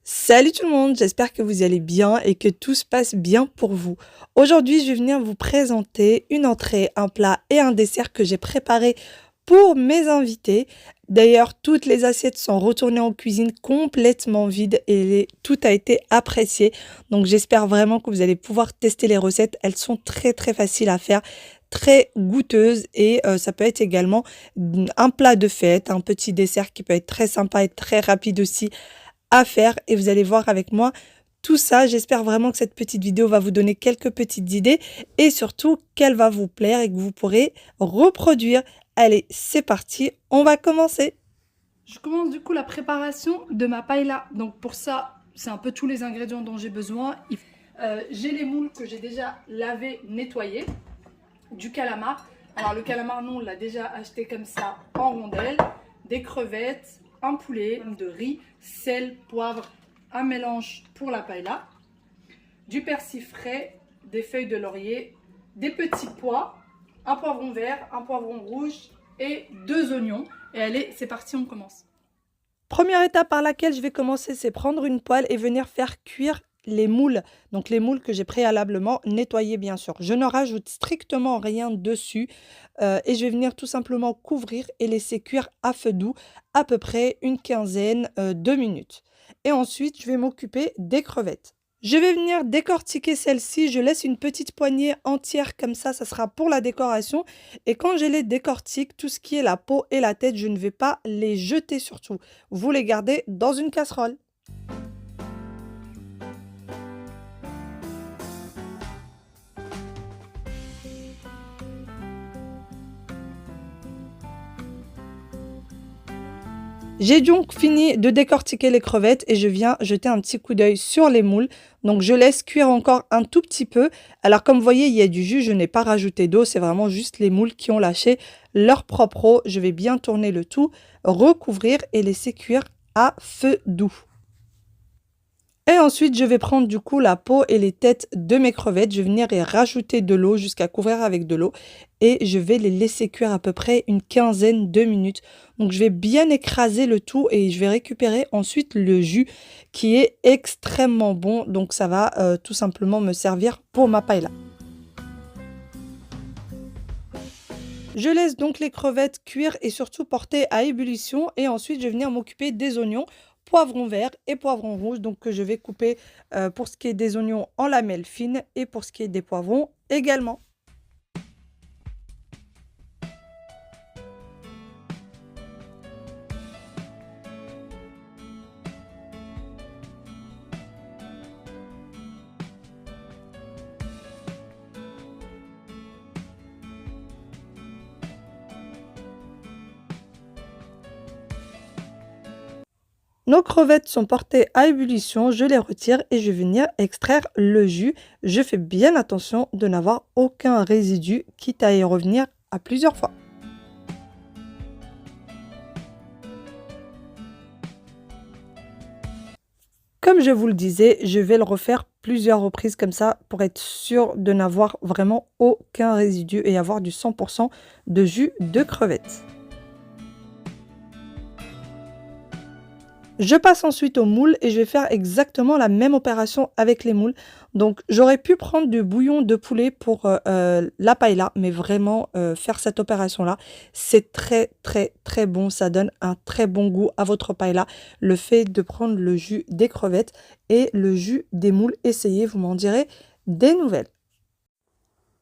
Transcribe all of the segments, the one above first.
Salut tout le monde, j'espère que vous allez bien et que tout se passe bien pour vous. Aujourd'hui, je vais venir vous présenter une entrée, un plat et un dessert que j'ai préparé pour mes invités. D'ailleurs, toutes les assiettes sont retournées en cuisine complètement vides et tout a été apprécié. Donc j'espère vraiment que vous allez pouvoir tester les recettes. Elles sont très très faciles à faire, très goûteuses et ça peut être également un plat de fête, un petit dessert qui peut être très sympa et très rapide aussi à faire et vous allez voir avec moi tout ça. J'espère vraiment que cette petite vidéo va vous donner quelques petites idées et surtout qu'elle va vous plaire et que vous pourrez reproduire. Allez, c'est parti, on va commencer. Je commence du coup la préparation de ma paella. Donc pour ça, c'est un peu tous les ingrédients dont j'ai besoin. J'ai les moules que j'ai déjà lavés, nettoyés, du calamar. Alors le calamar, nous, on l'a déjà acheté comme ça en rondelles, des crevettes, un poulet, de riz, sel, poivre, un mélange pour la paella, du persil frais, des feuilles de laurier, des petits pois, un poivron vert, un poivron rouge et 2 oignons. Et allez, c'est parti, on commence. Première étape par laquelle je vais commencer, c'est prendre une poêle et venir faire cuire les moules. Donc les moules que j'ai préalablement nettoyés bien sûr. Je ne rajoute strictement rien dessus et je vais venir tout simplement couvrir et laisser cuire à feu doux à peu près une quinzaine de minutes. Et ensuite, je vais m'occuper des crevettes. Je vais venir décortiquer celle-ci. Je laisse une petite poignée entière comme ça sera pour la décoration. Et quand je les décortique, tout ce qui est la peau et la tête, je ne vais pas les jeter surtout. Vous les gardez dans une casserole. J'ai donc fini de décortiquer les crevettes et je viens jeter un petit coup d'œil sur les moules. Donc je laisse cuire encore un tout petit peu. Alors comme vous voyez, il y a du jus, je n'ai pas rajouté d'eau, c'est vraiment juste les moules qui ont lâché leur propre eau. Je vais bien tourner le tout, recouvrir et laisser cuire à feu doux. Et ensuite, je vais prendre du coup la peau et les têtes de mes crevettes. Je vais venir y rajouter de l'eau jusqu'à couvrir avec de l'eau. Et je vais les laisser cuire à peu près une quinzaine de minutes. Donc je vais bien écraser le tout et je vais récupérer ensuite le jus qui est extrêmement bon. Donc ça va tout simplement me servir pour ma paella. Je laisse donc les crevettes cuire et surtout porter à ébullition et ensuite je vais venir m'occuper des oignons, poivrons verts et poivrons rouges donc que je vais couper pour ce qui est des oignons en lamelles fines et pour ce qui est des poivrons également. Nos crevettes sont portées à ébullition, je les retire et je vais venir extraire le jus. Je fais bien attention de n'avoir aucun résidu, quitte à y revenir à plusieurs fois. Comme je vous le disais, je vais le refaire plusieurs reprises comme ça pour être sûr de n'avoir vraiment aucun résidu et avoir du 100% de jus de crevettes. Je passe ensuite aux moules et je vais faire exactement la même opération avec les moules. Donc j'aurais pu prendre du bouillon de poulet pour la paella, mais vraiment faire cette opération-là, c'est très très très bon. Ça donne un très bon goût à votre paella. Le fait de prendre le jus des crevettes et le jus des moules, essayez, vous m'en direz des nouvelles.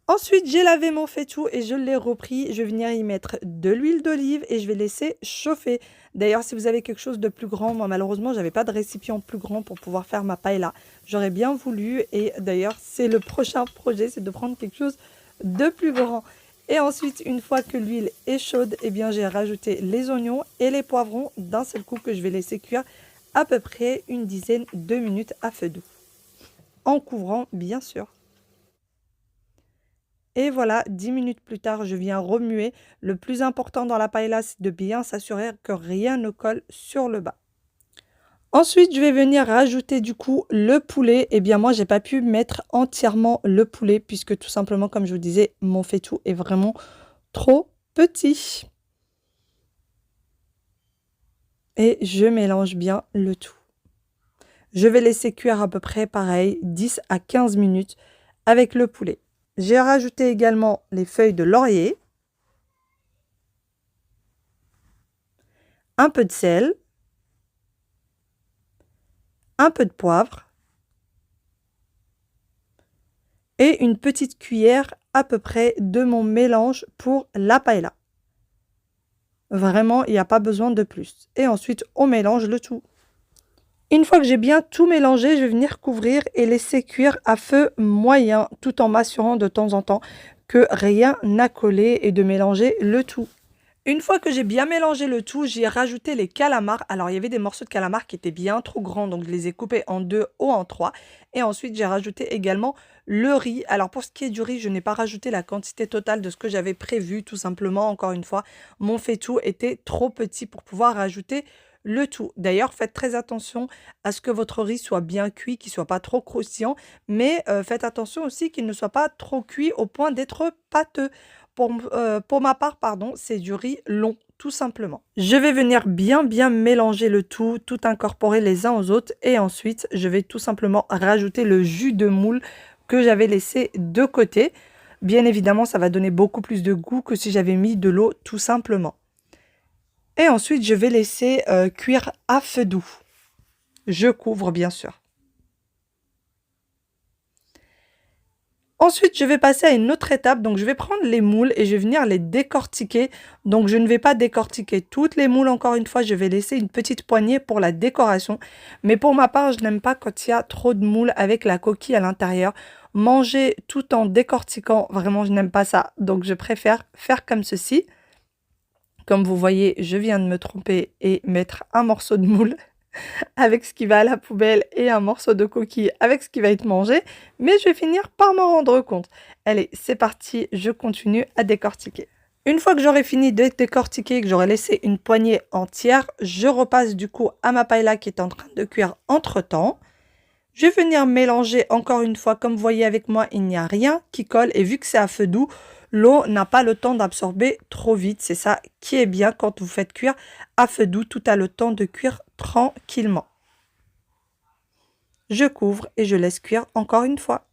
Ensuite, j'ai lavé mon faitout et je l'ai repris. Je vais venir y mettre de l'huile d'olive et je vais laisser chauffer. D'ailleurs, si vous avez quelque chose de plus grand, moi malheureusement, j'avais pas de récipient plus grand pour pouvoir faire ma paella. J'aurais bien voulu et d'ailleurs, c'est le prochain projet, c'est de prendre quelque chose de plus grand. Et ensuite, une fois que l'huile est chaude, eh bien, j'ai rajouté les oignons et les poivrons d'un seul coup que je vais laisser cuire à peu près une dizaine de minutes à feu doux. En couvrant, bien sûr. Et voilà, 10 minutes plus tard, je viens remuer. Le plus important dans la paella, c'est de bien s'assurer que rien ne colle sur le bas. Ensuite, je vais venir rajouter du coup le poulet. Eh bien, moi, j'ai pas pu mettre entièrement le poulet puisque tout simplement, comme je vous disais, mon faitout est vraiment trop petit. Et je mélange bien le tout. Je vais laisser cuire à peu près pareil 10 à 15 minutes avec le poulet. J'ai rajouté également les feuilles de laurier, un peu de sel, un peu de poivre et une petite cuillère à peu près de mon mélange pour la paella. Vraiment, il n'y a pas besoin de plus. Et ensuite, on mélange le tout. Une fois que j'ai bien tout mélangé, je vais venir couvrir et laisser cuire à feu moyen, tout en m'assurant de temps en temps que rien n'a collé et de mélanger le tout. Une fois que j'ai bien mélangé le tout, j'y ai rajouté les calamars. Alors, il y avait des morceaux de calamars qui étaient bien trop grands, donc je les ai coupés en 2 ou en 3. Et ensuite, j'ai rajouté également le riz. Alors, pour ce qui est du riz, je n'ai pas rajouté la quantité totale de ce que j'avais prévu, tout simplement. Encore une fois, mon faitout était trop petit pour pouvoir rajouter le tout. D'ailleurs, faites très attention à ce que votre riz soit bien cuit, qu'il ne soit pas trop croustillant, mais faites attention aussi qu'il ne soit pas trop cuit au point d'être pâteux. Pour ma part, pardon, c'est du riz long, tout simplement. Je vais venir bien mélanger le tout incorporer les uns aux autres et ensuite, je vais tout simplement rajouter le jus de moule que j'avais laissé de côté. Bien évidemment, ça va donner beaucoup plus de goût que si j'avais mis de l'eau, tout simplement. Et ensuite, je vais laisser cuire à feu doux. Je couvre, bien sûr. Ensuite, je vais passer à une autre étape. Donc, je vais prendre les moules et je vais venir les décortiquer. Donc, je ne vais pas décortiquer toutes les moules. Encore une fois, je vais laisser une petite poignée pour la décoration. Mais pour ma part, je n'aime pas quand il y a trop de moules avec la coquille à l'intérieur. Manger tout en décortiquant, vraiment, je n'aime pas ça. Donc, je préfère faire comme ceci. Comme vous voyez, je viens de me tromper et mettre un morceau de moule avec ce qui va à la poubelle et un morceau de coquille avec ce qui va être mangé. Mais je vais finir par m'en rendre compte. Allez, c'est parti, je continue à décortiquer. Une fois que j'aurai fini de décortiquer, que j'aurai laissé une poignée entière, je repasse du coup à ma paella qui est en train de cuire entre-temps. Je vais venir mélanger encore une fois. Comme vous voyez avec moi, il n'y a rien qui colle. Et vu que c'est à feu doux, l'eau n'a pas le temps d'absorber trop vite. C'est ça qui est bien quand vous faites cuire à feu doux. Tout a le temps de cuire tranquillement. Je couvre et je laisse cuire encore une fois.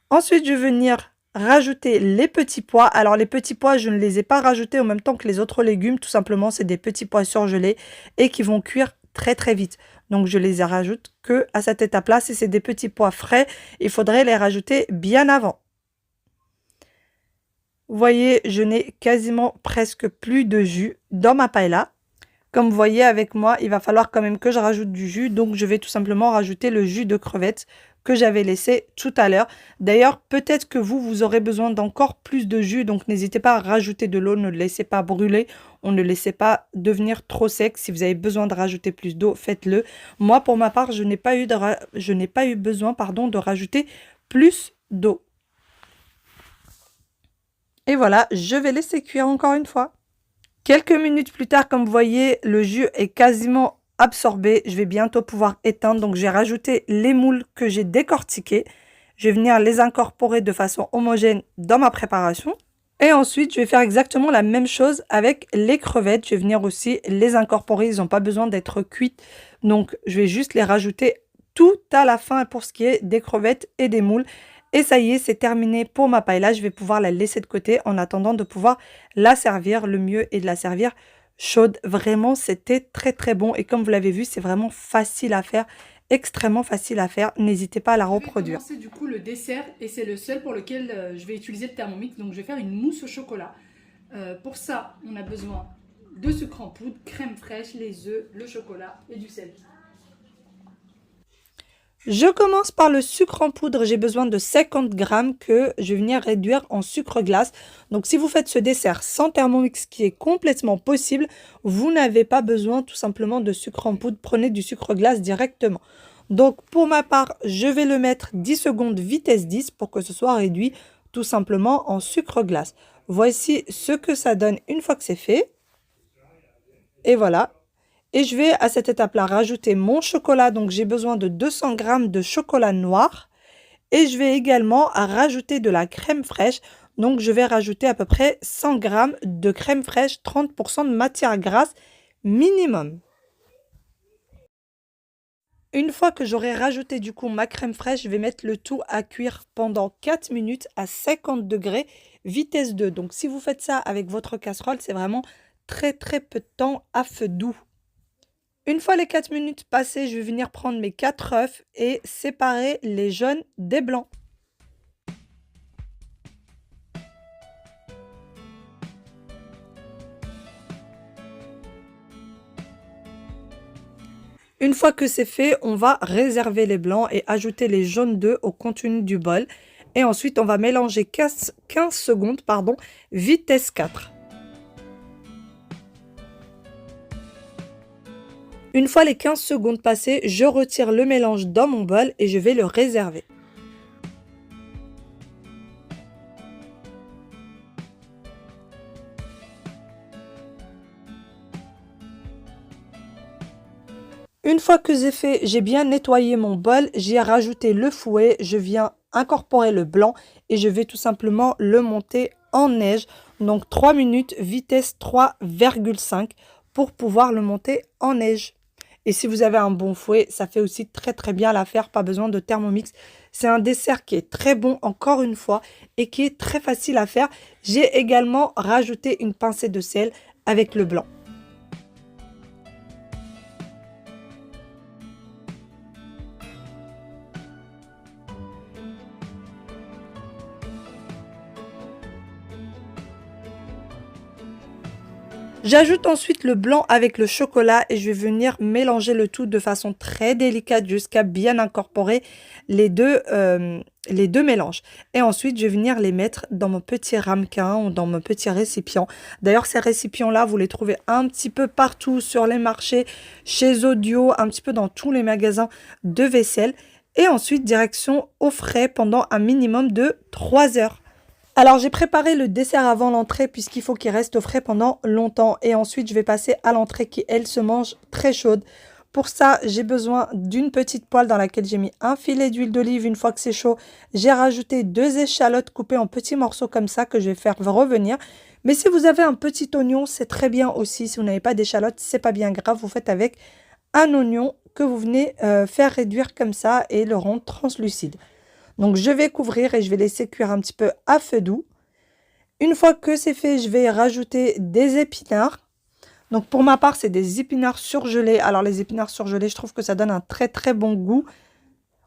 Ensuite, je vais venir rajouter les petits pois. Alors, les petits pois, je ne les ai pas rajoutés en même temps que les autres légumes. Tout simplement, c'est des petits pois surgelés et qui vont cuire très vite. Donc, je les rajoute que à cette étape-là. Si c'est des petits pois frais, il faudrait les rajouter bien avant. Vous voyez, je n'ai quasiment presque plus de jus dans ma paella. Comme vous voyez avec moi, il va falloir quand même que je rajoute du jus. Donc, je vais tout simplement rajouter le jus de crevettes que j'avais laissé tout à l'heure. D'ailleurs, peut-être que vous aurez besoin d'encore plus de jus. Donc, n'hésitez pas à rajouter de l'eau. Ne le laissez pas brûler. On ne le laissez pas devenir trop sec. Si vous avez besoin de rajouter plus d'eau, faites-le. Moi, pour ma part, je n'ai pas eu besoin, de rajouter plus d'eau. Et voilà, je vais laisser cuire encore une fois. Quelques minutes plus tard, comme vous voyez, le jus est quasiment absorbé. Je vais bientôt pouvoir éteindre. Donc, j'ai rajouté les moules que j'ai décortiqués. Je vais venir les incorporer de façon homogène dans ma préparation. Et ensuite, je vais faire exactement la même chose avec les crevettes. Je vais venir aussi les incorporer. Ils n'ont pas besoin d'être cuites. Donc, je vais juste les rajouter tout à la fin pour ce qui est des crevettes et des moules. Et ça y est, c'est terminé pour ma paella. Je vais pouvoir la laisser de côté en attendant de pouvoir la servir. Le mieux est de la servir chaude. Vraiment, c'était très bon. Et comme vous l'avez vu, c'est vraiment facile à faire, extrêmement facile à faire. N'hésitez pas à la reproduire. Je vais commencer du coup le dessert et c'est le seul pour lequel je vais utiliser le Thermomix. Donc je vais faire une mousse au chocolat. Pour ça, on a besoin de sucre en poudre, crème fraîche, les œufs, le chocolat et du sel. Je commence par le sucre en poudre. J'ai besoin de 50 grammes que je vais venir réduire en sucre glace. Donc, si vous faites ce dessert sans Thermomix, qui est complètement possible, vous n'avez pas besoin tout simplement de sucre en poudre. Prenez du sucre glace directement. Donc, pour ma part, je vais le mettre 10 secondes vitesse 10 pour que ce soit réduit tout simplement en sucre glace. Voici ce que ça donne une fois que c'est fait. Et voilà. Et je vais à cette étape-là rajouter mon chocolat. Donc, j'ai besoin de 200 grammes de chocolat noir. Et je vais également rajouter de la crème fraîche. Donc, je vais rajouter à peu près 100 grammes de crème fraîche, 30% de matière grasse minimum. Une fois que j'aurai rajouté du coup ma crème fraîche, je vais mettre le tout à cuire pendant 4 minutes à 50 degrés, vitesse 2. Donc si vous faites ça avec votre casserole, c'est vraiment très très peu de temps à feu doux. Une fois les 4 minutes passées, je vais venir prendre mes 4 œufs et séparer les jaunes des blancs. Une fois que c'est fait, on va réserver les blancs et ajouter les jaunes d'œufs au contenu du bol. Et ensuite, on va mélanger 15 secondes, vitesse 4. Une fois les 15 secondes passées, je retire le mélange dans mon bol et je vais le réserver. Une fois que j'ai bien nettoyé mon bol, j'y ai rajouté le fouet, je viens incorporer le blanc et je vais tout simplement le monter en neige. Donc 3 minutes, vitesse 3,5 pour pouvoir le monter en neige. Et si vous avez un bon fouet, ça fait aussi très très bien l'affaire, pas besoin de Thermomix. C'est un dessert qui est très bon, encore une fois, et qui est très facile à faire. J'ai également rajouté une pincée de sel avec le blanc. J'ajoute ensuite le blanc avec le chocolat et je vais venir mélanger le tout de façon très délicate jusqu'à bien incorporer les deux mélanges. Et ensuite, je vais venir les mettre dans mon petit ramequin ou dans mon petit récipient. D'ailleurs, ces récipients-là, vous les trouvez un petit peu partout sur les marchés, chez Audio, un petit peu dans tous les magasins de vaisselle. Et ensuite, direction au frais pendant un minimum de 3 heures. Alors, j'ai préparé le dessert avant l'entrée puisqu'il faut qu'il reste au frais pendant longtemps. Et ensuite, je vais passer à l'entrée qui, elle, se mange très chaude. Pour ça, j'ai besoin d'une petite poêle dans laquelle j'ai mis un filet d'huile d'olive. Une fois que c'est chaud, j'ai rajouté 2 échalotes coupées en petits morceaux comme ça que je vais faire revenir. Mais si vous avez un petit oignon, c'est très bien aussi. Si vous n'avez pas d'échalotes, c'est pas bien grave. Vous faites avec un oignon que vous venez faire réduire comme ça et le rendre translucide. Donc, je vais couvrir et je vais laisser cuire un petit peu à feu doux. Une fois que c'est fait, je vais rajouter des épinards. Donc, pour ma part, c'est des épinards surgelés. Alors, les épinards surgelés, je trouve que ça donne un très très bon goût.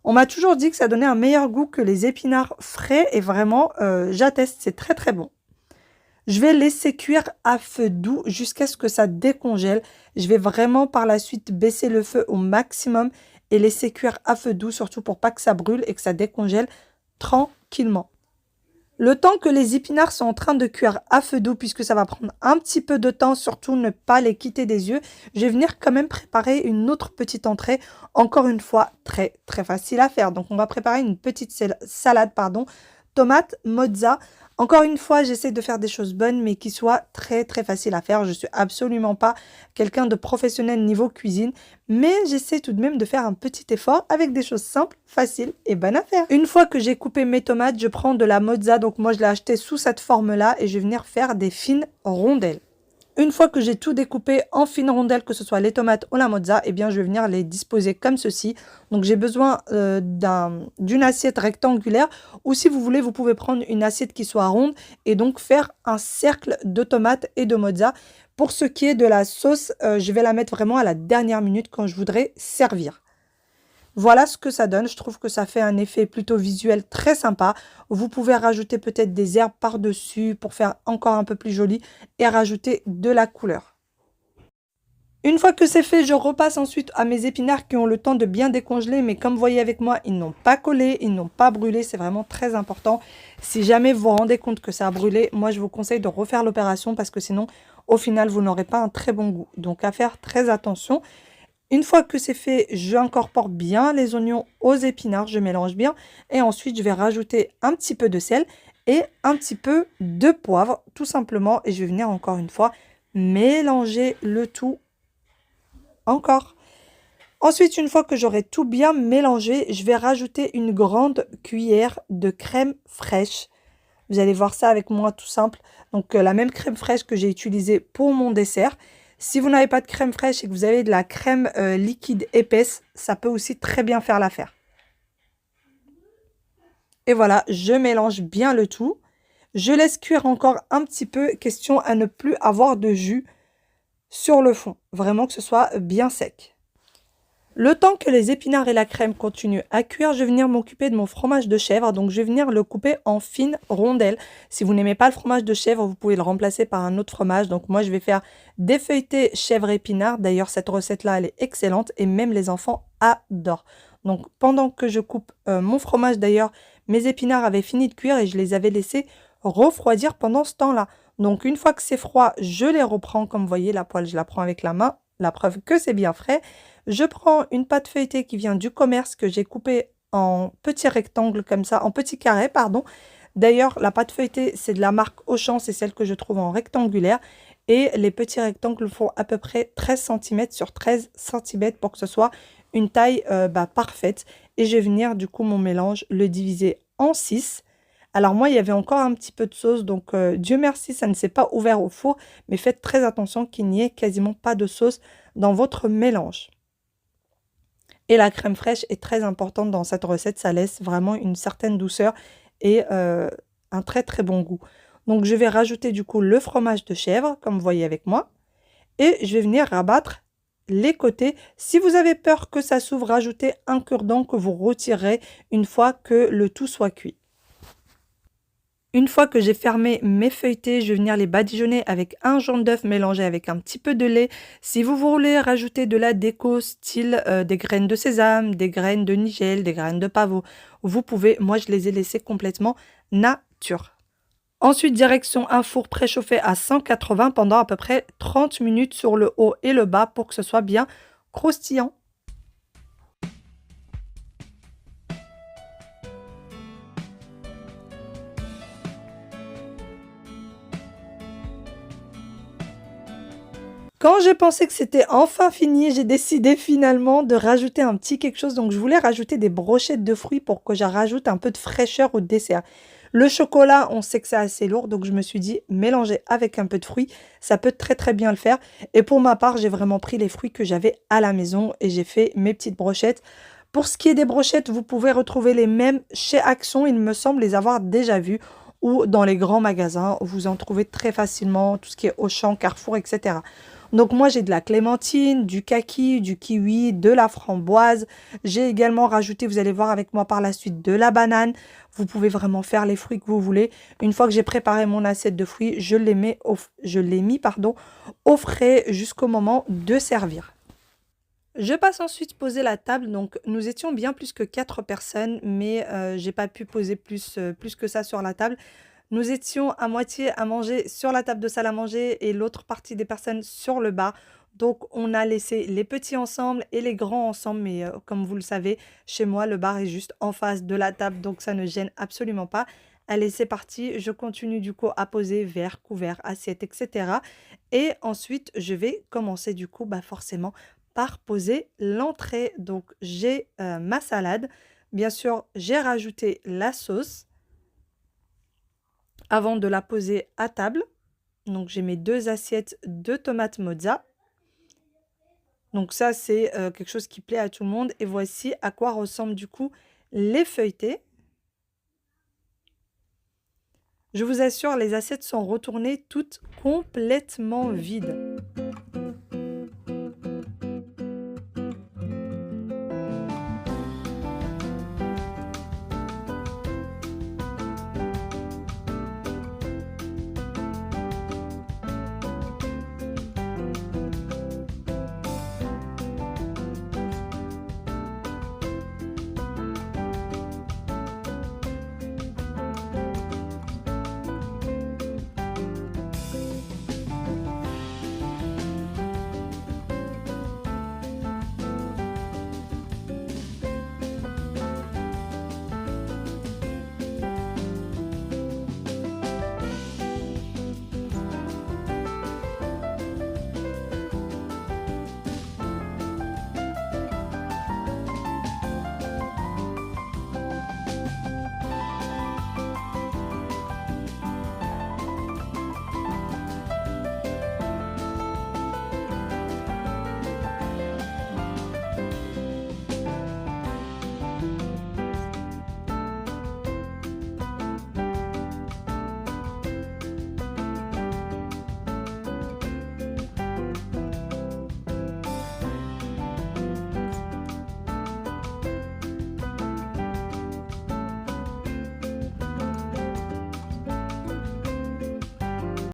On m'a toujours dit que ça donnait un meilleur goût que les épinards frais. Et vraiment, j'atteste, c'est très très bon. Je vais laisser cuire à feu doux jusqu'à ce que ça décongèle. Je vais vraiment par la suite baisser le feu au maximum et laisser cuire à feu doux, surtout pour pas que ça brûle et que ça décongèle tranquillement. Le temps que les épinards sont en train de cuire à feu doux, puisque ça va prendre un petit peu de temps, surtout ne pas les quitter des yeux, je vais venir quand même préparer une autre petite entrée, encore une fois très très facile à faire. Donc on va préparer une petite salade, tomate, mozza. Encore une fois, j'essaie de faire des choses bonnes, mais qui soient très très faciles à faire. Je suis absolument pas quelqu'un de professionnel niveau cuisine, mais j'essaie tout de même de faire un petit effort avec des choses simples, faciles et bonnes à faire. Une fois que j'ai coupé mes tomates, je prends de la mozza. Donc moi, je l'ai acheté sous cette forme-là et je vais venir faire des fines rondelles. Une fois que j'ai tout découpé en fines rondelles, que ce soit les tomates ou la mozza, eh bien, je vais venir les disposer comme ceci. Donc, j'ai besoin d'une assiette rectangulaire ou si vous voulez, vous pouvez prendre une assiette qui soit ronde et donc faire un cercle de tomates et de mozza. Pour ce qui est de la sauce, je vais la mettre vraiment à la dernière minute quand je voudrais servir. Voilà ce que ça donne. Je trouve que ça fait un effet plutôt visuel très sympa. Vous pouvez rajouter peut-être des herbes par-dessus pour faire encore un peu plus joli et rajouter de la couleur. Une fois que c'est fait, je repasse ensuite à mes épinards qui ont le temps de bien décongeler. Mais comme vous voyez avec moi, ils n'ont pas collé, ils n'ont pas brûlé. C'est vraiment très important. Si jamais vous vous rendez compte que ça a brûlé, moi je vous conseille de refaire l'opération parce que sinon, au final, vous n'aurez pas un très bon goût. Donc à faire très attention. Une fois que c'est fait, j'incorpore bien les oignons aux épinards, je mélange bien. Et ensuite, je vais rajouter un petit peu de sel et un petit peu de poivre, tout simplement. Et je vais venir encore une fois mélanger le tout encore. Ensuite, une fois que j'aurai tout bien mélangé, je vais rajouter une grande cuillère de crème fraîche. Vous allez voir ça avec moi tout simple. Donc, la même crème fraîche que j'ai utilisée pour mon dessert. Si vous n'avez pas de crème fraîche et que vous avez de la crème liquide épaisse, ça peut aussi très bien faire l'affaire. Et voilà, je mélange bien le tout. Je laisse cuire encore un petit peu, question à ne plus avoir de jus sur le fond. Vraiment que ce soit bien sec. Le temps que les épinards et la crème continuent à cuire, je vais venir m'occuper de mon fromage de chèvre. Donc, je vais venir le couper en fines rondelles. Si vous n'aimez pas le fromage de chèvre, vous pouvez le remplacer par un autre fromage. Donc, moi, je vais faire des feuilletés chèvre-épinard. D'ailleurs, cette recette-là, elle est excellente et même les enfants adorent. Donc, pendant que je coupe mon fromage, d'ailleurs, mes épinards avaient fini de cuire et je les avais laissés refroidir pendant ce temps-là. Donc, une fois que c'est froid, je les reprends. Comme vous voyez, la poêle, je la prends avec la main. La preuve que c'est bien frais. Je prends une pâte feuilletée qui vient du commerce que j'ai coupée en petits rectangles comme ça, en petits carrés, pardon. D'ailleurs, la pâte feuilletée, c'est de la marque Auchan, c'est celle que je trouve en rectangulaire. Et les petits rectangles font à peu près 13 cm sur 13 cm pour que ce soit une taille parfaite. Et je vais venir, du coup, mon mélange, le diviser en 6. Alors moi, il y avait encore un petit peu de sauce, donc Dieu merci, ça ne s'est pas ouvert au four. Mais faites très attention qu'il n'y ait quasiment pas de sauce dans votre mélange. Et la crème fraîche est très importante dans cette recette, ça laisse vraiment une certaine douceur et un très très bon goût. Donc je vais rajouter du coup le fromage de chèvre, comme vous voyez avec moi. Et je vais venir rabattre les côtés. Si vous avez peur que ça s'ouvre, rajoutez un cure-dent que vous retirerez une fois que le tout soit cuit. Une fois que j'ai fermé mes feuilletés, je vais venir les badigeonner avec un jaune d'œuf mélangé avec un petit peu de lait. Si vous voulez rajouter de la déco style des graines de sésame, des graines de nigel, des graines de pavot, vous pouvez. Moi, je les ai laissées complètement nature. Ensuite, direction un four préchauffé à 180 pendant à peu près 30 minutes sur le haut et le bas pour que ce soit bien croustillant. Quand j'ai pensé que c'était enfin fini, j'ai décidé finalement de rajouter un petit quelque chose. Donc, je voulais rajouter des brochettes de fruits pour que je rajoute un peu de fraîcheur au dessert. Le chocolat, on sait que c'est assez lourd, donc je me suis dit mélanger avec un peu de fruits, ça peut très très bien le faire. Et pour ma part, j'ai vraiment pris les fruits que j'avais à la maison et j'ai fait mes petites brochettes. Pour ce qui est des brochettes, vous pouvez retrouver les mêmes chez Action, il me semble les avoir déjà vues, ou dans les grands magasins, où vous en trouvez très facilement, tout ce qui est Auchan, Carrefour, etc. Donc moi j'ai de la clémentine, du kaki, du kiwi, de la framboise. J'ai également rajouté, vous allez voir avec moi par la suite, de la banane. Vous pouvez vraiment faire les fruits que vous voulez. Une fois que j'ai préparé mon assiette de fruits, je l'ai mis au frais jusqu'au moment de servir. Je passe ensuite poser la table. Donc nous étions bien plus que 4 personnes, mais j'ai pas pu poser plus que ça sur la table. Nous étions à moitié à manger sur la table de salle à manger et l'autre partie des personnes sur le bar. Donc, on a laissé les petits ensemble et les grands ensemble. Mais comme vous le savez, chez moi, le bar est juste en face de la table. Donc, ça ne gêne absolument pas. Allez, c'est parti. Je continue du coup à poser verre, couvert, assiette, etc. Et ensuite, je vais commencer du coup forcément par poser l'entrée. Donc, j'ai ma salade. Bien sûr, j'ai rajouté la sauce avant de la poser à table. Donc j'ai mes 2 assiettes de tomates mozza. Donc ça c'est quelque chose qui plaît à tout le monde. Et voici à quoi ressemblent du coup les feuilletés. Je vous assure, les assiettes sont retournées toutes complètement vides.